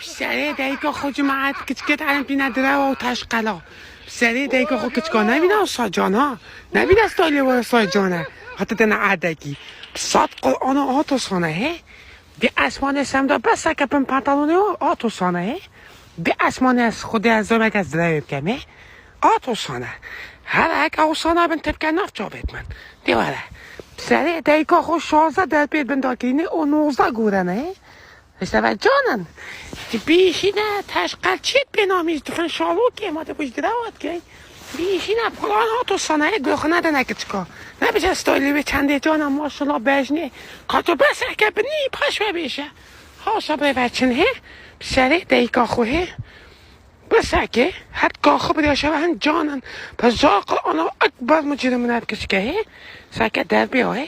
سری دیگه خود معد کچکت الان بینا درا و تشقلا سری دیگه خود کچکا نبینا ساجانا نبینا استایلی و ساجانا حتی دن عدگی صد قرآن آتو سانه هی دی اسمان سمدا بس کپم پانتالونه آتو سانه هی دی اسمان از خود از زمک از درایب کمه آتو سانه هر یک اوسانه بن تبکه نفت جابید من دیواره سری دیگه خود 16 در بید بن داکینه و 19 گورنه هی استوى جانن بيشينا تشقل چيت بيناميز دفن شالو كي ما تبوش دراوات كي بيشينا بقولان هاتو صناعي گوخنا دنكتشكا نبيش استويلي بچنده جانم ماشالله بجني قاتو بس اكا بني پاش ببيشه هاشا ببچن هي بسري ديكا خوه بس اكا حد قاخو بدي شبهن جانن بس جاقل انا اكبر مجرم نبكشكا هي ساكا دربي هي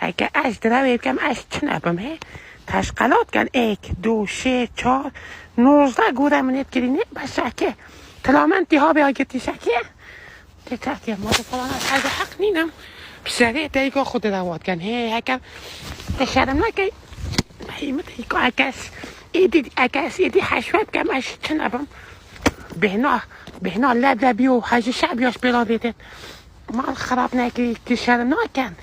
هكا از دراوي بكم از چنبم هي تشقلات کن 1 2 3 4 19 گوره منت گرینه بسکه تلامنتی ها به آگتی سکه تکه ما تو فلان از حق نینم بسره دیگه خود رواد کن هی هکر تشرم نکی بهیمت ایگه اگس ایدی حشوب کم اش چنبم بهنا لبی و حج شعبیاش بلا بیدید مال خراب نکی تشرم نکن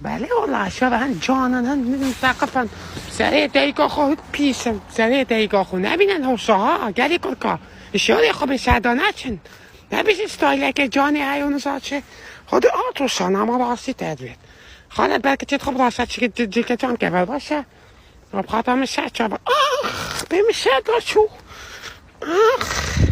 بله والله شبهن جانن سقفن سری دیگه خود پیسم سری دیگه خود نبینن حوصها گلی کلکا اشاره خوب سردانه چن نبیش استایله که جانی هیونو ساچه خود آتوشان اما راستی تدوید خانت بلکه چید خوب راست چی که جیکه جان گول باشه رب خاطر میشه چابا آخ بمیشه داشو آخ